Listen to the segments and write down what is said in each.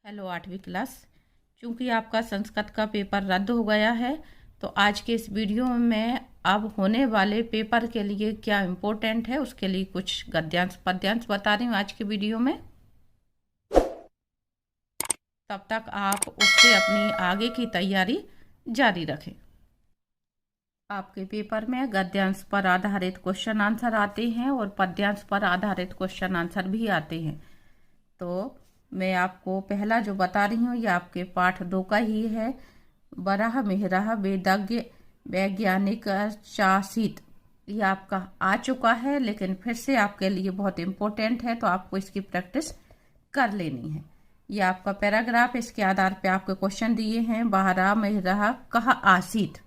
Hello 8वीं class. चूंकि आपका संस्कृत का पेपर रद्द हो गया है तो आज के इस वीडियो में मैं अब होने वाले पेपर के लिए क्या इम्पोर्टेंट है उसके लिए कुछ गद्यांश पद्यांश बता रही हूँ आज के वीडियो में। तब तक आप उससे अपनी आगे की तैयारी जारी रखें। आपके पेपर में गद्यांश पर आधारित क्वेश्चन आंसर आते हैं और पद्यांश पर आधारित क्वेश्चन आंसर भी आते हैं। तो मैं आपको पहला जो बता रही हूँ ये आपके पाठ 2 का ही है। बराह मेहराह वेदज्ञ वैज्ञानिक चासित, ये आपका आ चुका है लेकिन फिर से आपके लिए बहुत इम्पोर्टेंट है तो आपको इसकी प्रैक्टिस कर लेनी है। ये आपका पैराग्राफ, इसके आधार पे आपके क्वेश्चन दिए हैं। बराह मेहराह कहा आसित,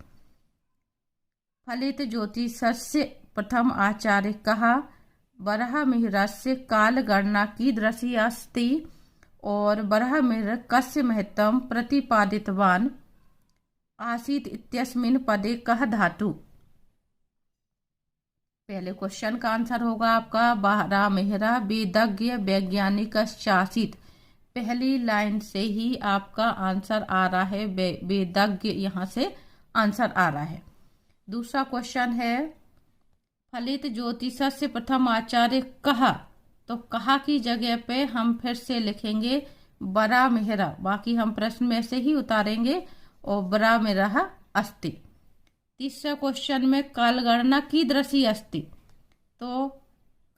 फलित ज्योतिषस्य प्रथम आचार्य कहा, बरह मिहिरस्य काल गणना की दृश्य अस्ति और बरह मिहिर कस्य महत्तम प्रतिपादितवान आसीत इत्यस्मिन् पदे कह धातु। पहले क्वेश्चन का आंसर होगा आपका बरह मिहिर वेदज्ञ वैज्ञानिक चासित। पहली लाइन से ही आपका आंसर आ रहा है, वेदज्ञ यहाँ से आंसर आ रहा है। दूसरा क्वेश्चन है फलित ज्योतिषस्य प्रथम आचार्य कहा, तो कहा की जगह पे हम फिर से लिखेंगे बरा मेहरा, बाकी हम प्रश्न में से ही उतारेंगे और बरा मेहरा अस्ति। तीसरा क्वेश्चन में काल गणना की दृश्य अस्ति, तो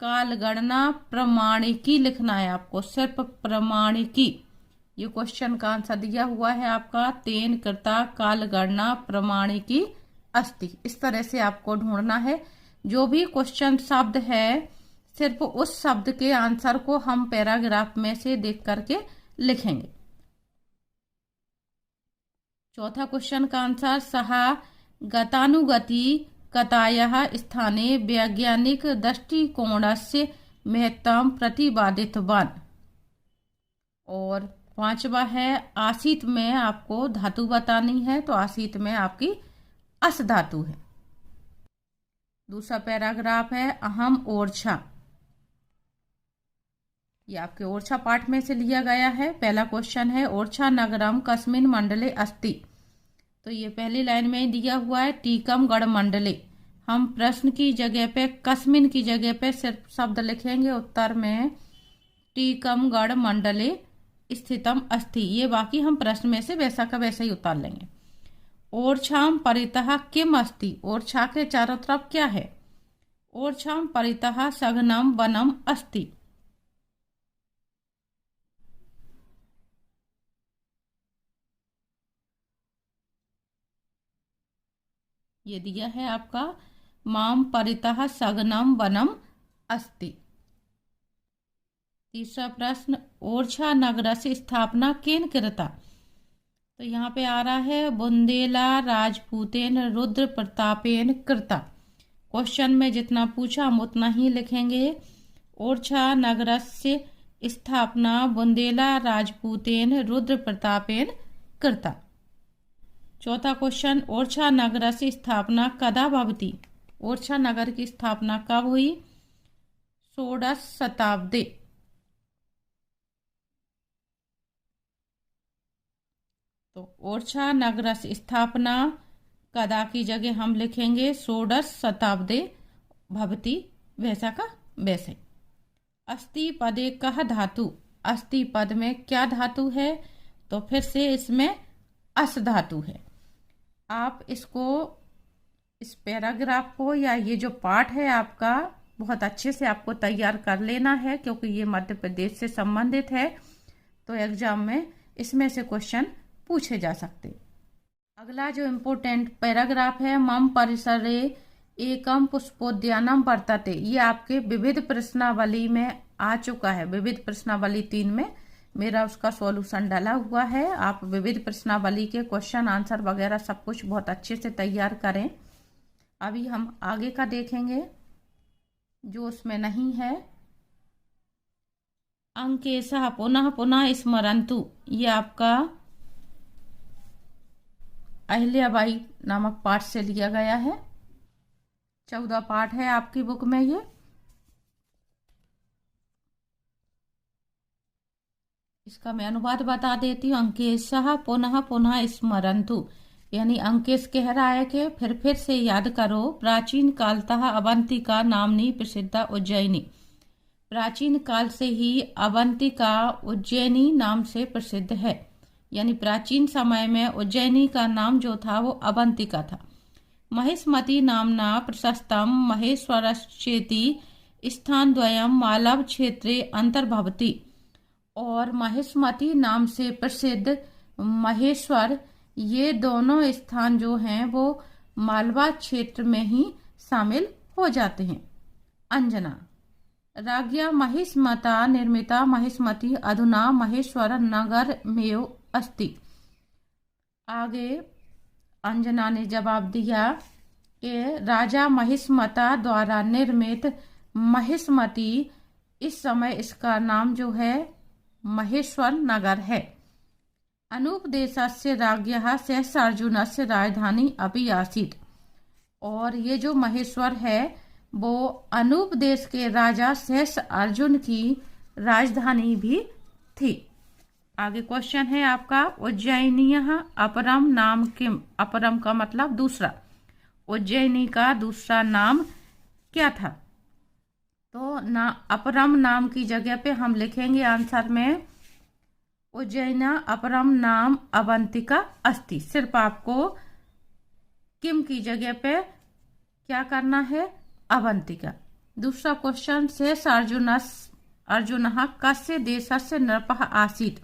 काल गणना प्रमाणिकी लिखना है आपको, सिर्फ प्रमाणिकी। ये क्वेश्चन का आंसर दिया हुआ है आपका तेन कृता काल गणना प्रमाणिकी अस्ति। इस तरह से आपको ढूंढना है। जो भी क्वेश्चन शब्द है सिर्फ उस शब्द के आंसर को हम पैराग्राफ में से देख करके लिखेंगे। चौथा क्वेश्चन का आंसर सहा गतानुगति कतायः स्थाने वैज्ञानिक दृष्टिकोणस्य महत्तम प्रतिपादितवान। और पांचवा है आसित में आपको धातु बतानी है, तो आसित में आपकी अस धातु है। दूसरा पैराग्राफ है अहम ओरछा, ये आपके ओरछा पाठ में से लिया गया है। पहला क्वेश्चन है ओरछा नगरम कस्मिन मंडले अस्ति, तो ये पहली लाइन में ही दिया हुआ है टीकमगढ़ मंडले। हम प्रश्न की जगह पे कस्मिन की जगह पे सिर्फ शब्द लिखेंगे उत्तर में टीकमगढ़ मंडले स्थितम अस्ति, ये बाकी हम प्रश्न में से वैसा का वैसा ही उतार लेंगे। ओरछाम परितः किम अस्ति, ओरछा के चारों तरफ क्या है। ओरछाम परितः सघनम वनम अस्ति, ये दिया है आपका माम परितः सघनम वनम अस्ति। तीसरा प्रश्न ओरछा नगर से स्थापना केन कृता, तो यहाँ पे आ रहा है बुंदेला राजपूतेन रुद्र प्रतापेन कृता। क्वेश्चन में जितना पूछा हम उतना ही लिखेंगे। ओरछा नगर से स्थापना बुंदेला राजपूतेन रुद्र प्रतापेन कृता। चौथा क्वेश्चन ओरछा नगर से स्थापना कदा भवति, ओरछा नगर की स्थापना कब हुई। षोडश शताब्दी, तो ओरछा नगर से स्थापना कदा की जगह हम लिखेंगे षोडश शताब्दी भवति, वैसा का वैसे। अस्ति पदे कह धातु, अस्ति पद में क्या धातु है, तो फिर से इसमें अस धातु है। आप इसको, इस पैराग्राफ को या ये जो पाठ है आपका बहुत अच्छे से आपको तैयार कर लेना है क्योंकि ये मध्य प्रदेश से संबंधित है, तो एग्जाम में इसमें से क्वेश्चन पूछे जा सकते। अगला जो इम्पोर्टेंट पैराग्राफ है मम परिसरे एकम पुष्पोद्यानम वर्तते, ये आपके विविध प्रश्नावली में आ चुका है। विविध प्रश्नावली 3 में मेरा उसका सॉल्यूशन डाला हुआ है। आप विविध प्रश्नावली के क्वेश्चन आंसर वगैरह सब कुछ बहुत अच्छे से तैयार करें। अभी हम आगे का देखेंगे जो उसमें नहीं है। अंकेशः पुनः पुनः स्मरन्तु, ये आपका अहिल्याबाई नामक पाठ से लिया गया है। 14 पाठ है आपकी बुक में ये। इसका मैं अनुवाद बता देती हूँ। अंकेशः पुनः पुनः स्मरन्तु, यानी अंकेश कह रहा है कि फिर से याद करो। प्राचीन कालतः अवंतिका नामनी प्रसिद्ध उज्जैनी, प्राचीन काल से ही अवंतिका उज्जैनी नाम से प्रसिद्ध है। यानी प्राचीन समय में उज्जैनी का नाम जो था वो अवंतिका था। महिष्मती नामना प्रशस्तम महेश्वरश्चेति स्थानद्वयं मालव क्षेत्रे अंतर्भवति, और महिष्मती नाम से प्रसिद्ध महेश्वर, ये दोनों स्थान जो हैं वो मालवा क्षेत्र में ही शामिल हो जाते हैं। अंजना राज्ञा महिष्मता निर्मिता महिष्मती अधुना महेश्वर नगर में अस्ति। आगे अंजना ने जवाब दिया कि राजा महिष्मता द्वारा निर्मित महिष्मती, इस समय इसका नाम जो है महेश्वर नगर है। अनुपदेशस्य राज्ञः सहस्रार्जुनस्य राजधानी अपि आसीत्, और ये जो महेश्वर है वो अनुपदेश के राजा सहस्रार्जुन की राजधानी भी थी। आगे क्वेश्चन है आपका, उज्जैनीयः अपरम नाम किम। अपरम का मतलब दूसरा, उज्जैनी का दूसरा नाम क्या था? तो ना अपरम नाम की जगह पे हम लिखेंगे आंसर में उज्जैना अपरम नाम अवंतिका अस्ति। सिर्फ आपको किम की जगह पे क्या करना है? अवंतिका। दूसरा क्वेश्चन, शेष अर्जुन कस्य देशस्य नृपः आसीत्।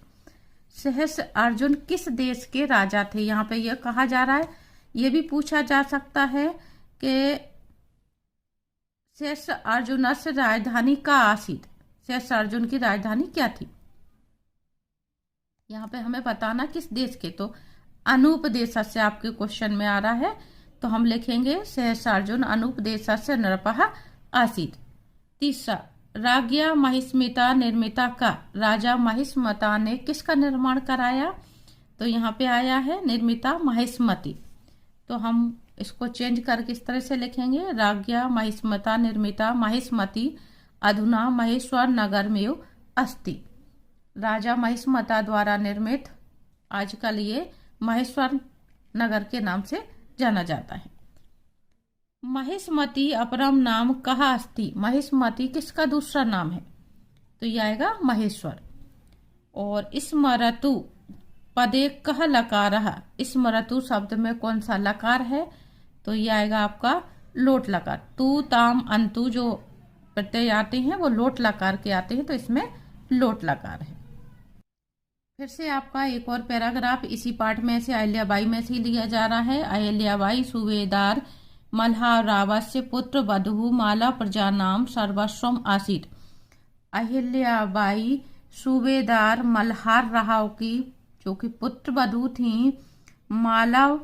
सहस अर्जुन किस देश के राजा थे? यहाँ पे यह कहा जा रहा है, ये भी पूछा जा सकता है कि शेष अर्जुन से राजधानी का आसीत्, शेष अर्जुन की राजधानी क्या थी? यहाँ पे हमें बताना किस देश के। तो अनुपदेश से आपके क्वेश्चन में आ रहा है, तो हम लिखेंगे सहस्रार्जुन अनुपदेश से नृपः आसीत्। तीसरा, राज्ञा महिष्मिता निर्मिता का, राजा महिष्मता ने किसका निर्माण कराया? तो यहाँ पे आया है निर्मिता महिष्मती, तो हम इसको चेंज करके इस तरह से लिखेंगे, राज्ञा महिष्मता निर्मिता महिष्मती अधुना महेश्वर नगर में अस्ति। राजा महिष्मता द्वारा निर्मित आजकल ये महेश्वर नगर के नाम से जाना जाता है। महिष्मती अपरम नाम कहा अस्ति। महिष्मती किसका दूसरा नाम है? तो ये आएगा महेश्वर। और स्मरतु पदे कह लकारः, स्मरतु शब्द में कौन सा लकार है? तो ये आएगा आपका लोट लकार। तू ताम अंतु जो प्रत्यय आते हैं वो लोट लकार के आते हैं, तो इसमें लोट लकार है। फिर से आपका एक और पैराग्राफ इसी पार्ट में से अहिल्याबाई में से लिया जा रहा है। अहिल्याबाई सूबेदार मल्हार रावस्य पुत्र वधु माला प्रजा नाम सर्वस्वम आसीत्। अहिल्याबाई सूबेदार मल्हार राव की जो कि पुत्र वधु थी, मालव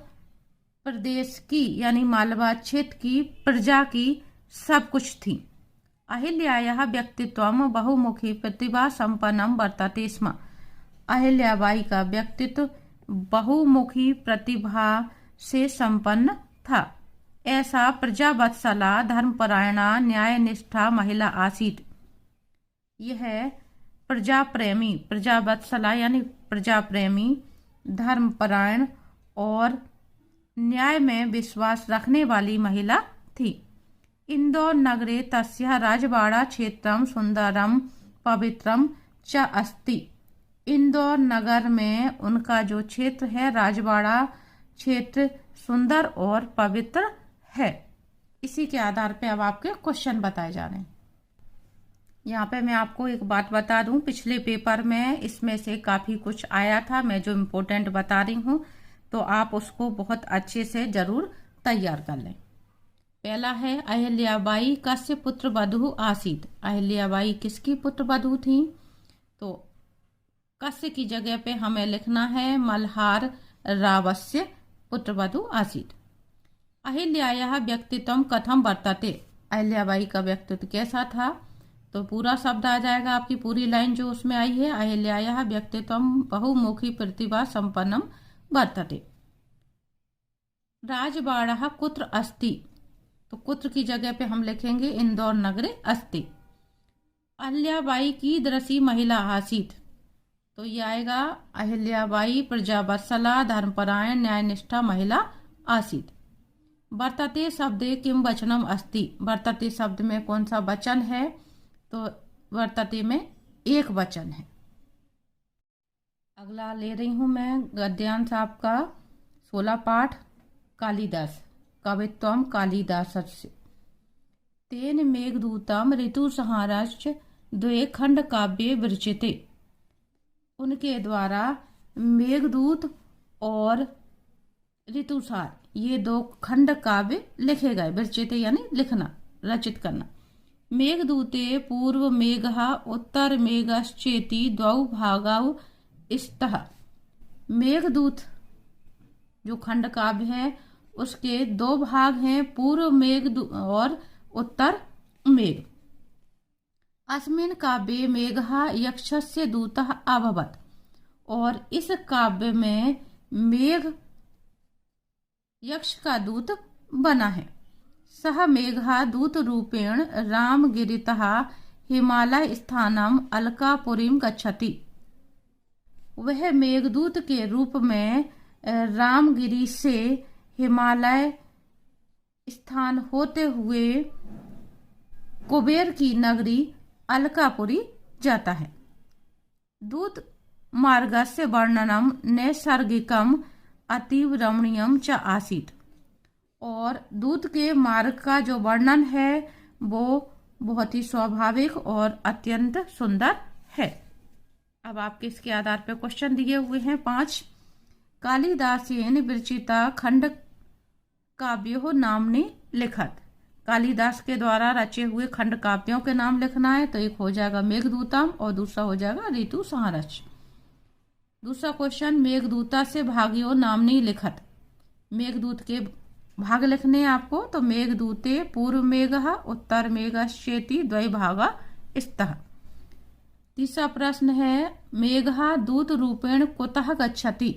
प्रदेश की यानी मालवा क्षेत्र की प्रजा की सब कुछ थी। अहिल्यायाः व्यक्तित्वं बहुमुखी प्रतिभा संपन्नं वर्तते स्म। अहिल्याबाई का व्यक्तित्व बहुमुखी प्रतिभा से संपन्न था। ऐसा प्रजावत्सला धर्मपरायणा न्यायनिष्ठा महिला आसीत्। यह प्रजा प्रेमी, प्रजावत्सला यानी प्रजा प्रेमी, धर्मपरायण और न्याय में विश्वास रखने वाली महिला थी। इंदौर नगरे तस्याः राजवाड़ा क्षेत्रम सुंदरम पवित्रम च अस्ति। इंदौर नगर में उनका जो क्षेत्र है राजवाड़ा क्षेत्र सुंदर और पवित्र है। इसी के आधार पे अब आपके क्वेश्चन बताए जा रहे हैं। यहाँ पे मैं आपको एक बात बता दूं, पिछले पेपर में इसमें से काफी कुछ आया था, मैं जो इम्पोर्टेंट बता रही हूँ तो आप उसको बहुत अच्छे से जरूर तैयार कर लें। पहला है अहिल्याबाई कस्य पुत्र वधु आसीत्। अहिल्याबाई किसकी पुत्र वधु थी? तो कस्य की जगह पे हमें लिखना है मल्हार रावस्य पुत्र वधु आसीत्। अहिल्यायाः व्यक्तित्वं कथं वर्तते। अहिल्याबाई का व्यक्तित्व कैसा था? तो पूरा शब्द आ जाएगा, आपकी पूरी लाइन जो उसमें आई है, अहिल्यायाः व्यक्तित्वं बहुमुखी प्रतिभा संपन्नं वर्तते। राजवाड़ा कुत्र अस्ति। तो कुत्र की जगह पे हम लिखेंगे इंदौर नगरे अस्ति। अहिल्याबाई कीदृशी महिला आसीत्। तो ये आएगा अहिल्याबाई प्रजावत्सला धर्मपरायण न्यायनिष्ठा महिला आसीत्। वर्तते शब्दे किम वचनम अस्ति। वर्तते शब्द में कौन सा वचन है? तो वर्तते में एक वचन है। अगला ले रही हूं मैं गद्यांश आपका 16 पाठ कालिदास कवित्वम कालिदासस्य। तेन मेघदूतम ऋतुसंहारश्च द्वे खंड काव्ये विरचिते। उनके द्वारा मेघदूत और ऋतुसार ये 2 खंड काव्य लिखे गए। विरचिते यानी लिखना, रचित करना। मेघदूते पूर्व मेघः उत्तर मेघश्चेति द्वौ भागौ स्तः। मेघदूत जो खंड काव्य है उसके 2 भाग हैं, पूर्व मेघ और उत्तर मेघ। अस्मिन् काव्ये मेघः यक्षस्य दूतः अभवत्। और इस काव्य में मेघ यक्ष का दूत बना है। सह मेघः दूत रूपेण रामगिरितः हिमालय स्थानम अलकापुरीम गच्छति। वह मेघदूत के रूप में रामगिरी से हिमालय स्थान होते हुए कुबेर की नगरी अलकापुरी जाता है। दूत मार्गस्य वर्णनम नैसर्गिकम अतीव रमणीयम च आसीत्। और दूत के मार्ग का जो वर्णन है वो बहुत ही स्वाभाविक और अत्यंत सुंदर है। अब आपके इसके आधार पर क्वेश्चन दिए हुए हैं 5। कालिदासेन विरचिता खंड काव्यो नामनी लिखत। कालिदास के द्वारा रचे हुए खंड काव्यों के नाम लिखना है। तो एक हो जाएगा मेघदूतम और दूसरा हो जाएगा ऋतुसंहारश्च। दूसरा क्वेश्चन मेघदूता से भाग्यो नामनी लिखत। मेघदूत के भाग लिखने आपको। तो मेघदूते पूर्व मेघः उत्तर मेघश्चेति द्वैभागा स्तः। तीसरा प्रश्न है मेघः दूत रूपेण कुतः गच्छति।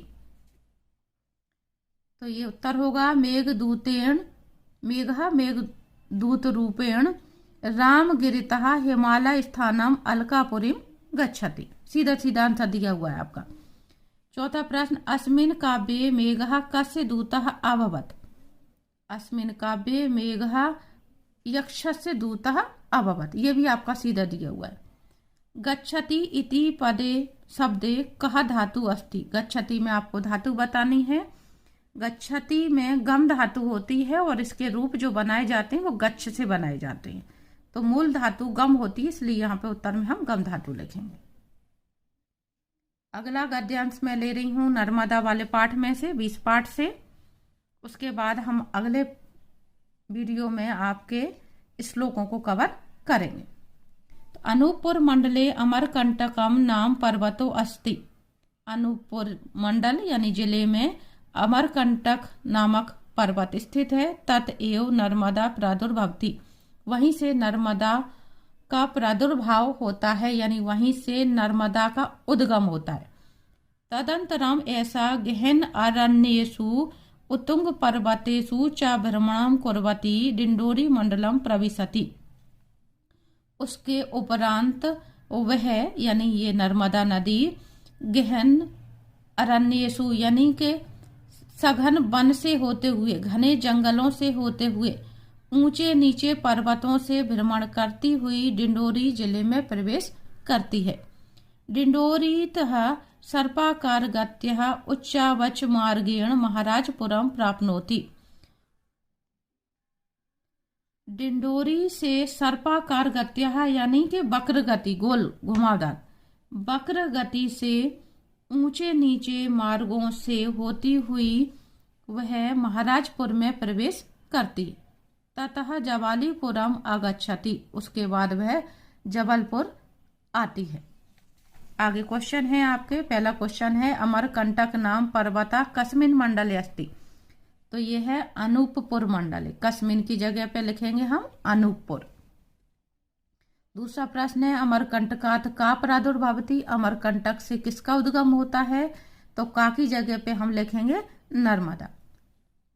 तो ये उत्तर होगा मेघदूतेन मेघः मेघदूत रूपेण रामगिरितः हिमालय स्थानम अलकापुरीम गच्छति। सीधा सीधा आंसर दिया हुआ है आपका। चौथा प्रश्न अस्मिन् काव्ये मेघः कस्य दूतः अभवत्। अस्मिन् काव्ये मेघः यक्षस्य दूतः अभवत्। ये भी आपका सीधा दिया हुआ है। गच्छति इति पदे शब्दे कः धातु अस्ति। गच्छति में आपको धातु बतानी है। गच्छति में गम धातु होती है और इसके रूप जो बनाए जाते हैं वो गच्छ से बनाए जाते हैं। तो मूल धातु गम होती है, इसलिए यहाँ पे उत्तर में हम गम धातु लिखेंगे। अगला गद्यांश मैं ले रही हूँ नर्मदा वाले पाठ में से 20 पाठ से। उसके बाद हम अगले वीडियो में आपके श्लोकों को कवर करेंगे। तो अनूपपुर मंडले अमरकंटकम नाम पर्वतो अस्ति। अनूपपुर मंडल यानी जिले में अमरकंटक नामक पर्वत स्थित है। तत एव नर्मदा प्रादुर्भवति। वहीं से नर्मदा का प्रादुर्भाव होता है, यानी वहीं से नर्मदा का उद्गम होता है। तदंतरम ऐसा गहन अरण्येषु उत्तुंग पर्वतेषु च भ्रमणं कुर्वती डिंडोरी मंडलम प्रविशति। उसके उपरांत वह यानी ये नर्मदा नदी गहन अरण्येषु यानी के सघन वन से होते हुए, घने जंगलों से होते हुए, ऊंचे नीचे पर्वतों से भ्रमण करती हुई डिंडोरी जिले में प्रवेश करती है। डिंडोरीतः सर्पाकार गत्यः उच्चावच मार्गेण महाराजपुरम प्राप्नोति। डिंडोरी से सर्पाकार गत्यः यानी कि वक्र गति, गोल घुमावदार वक्र गति से ऊंचे नीचे मार्गों से होती हुई वह महाराजपुर में प्रवेश करती। ततः जबालीपुरम आगच्छति। उसके बाद वह जबलपुर आती है। आगे क्वेश्चन है आपके। पहला क्वेश्चन है अमरकंटक नाम पर्वता कस्मिन मंडले अस्ति। तो ये है अनूपपुर मंडल है। कस्मिन की जगह पे लिखेंगे हम अनूपपुर। दूसरा प्रश्न है अमरकंटकात का प्रादुर्भवति। अमरकंटक से किसका उद्गम होता है। तो का की जगह पे हम लिखेंगे नर्मदा।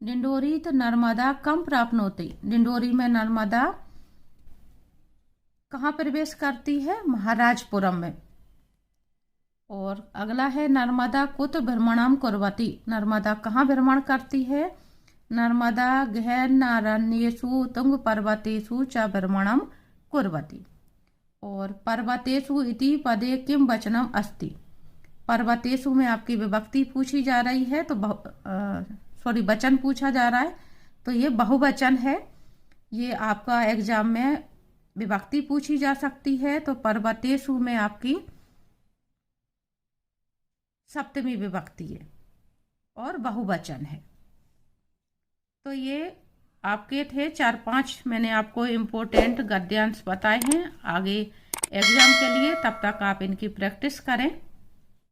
डिंडोरीत नर्मदा कम प्राप्नोति। डिंडोरी में नर्मदा कहाँ प्रवेश करती है, महाराजपुरम में। और अगला है नर्मदा कुत भ्रमणम कुर्वती। नर्मदा कहाँ भ्रमण करती है? नर्मदा गहनारण्येषु तुंग पर्वतेषु च भ्रमणम कुर्वती। और पर्वतेषु इति पदे किम वचनम अस्ति। पर्वतेषु में आपकी विभक्ति पूछी जा रही है, तो वचन पूछा जा रहा है, तो ये बहुवचन है। ये आपका एग्जाम में विभक्ति पूछी जा सकती है, तो पर्वतेषु में आपकी सप्तमी विभक्ति है और बहुवचन है। तो ये आपके थे 4-5 मैंने आपको इम्पोर्टेंट गद्यांश बताए हैं आगे एग्जाम के लिए। तब तक आप इनकी प्रैक्टिस करें।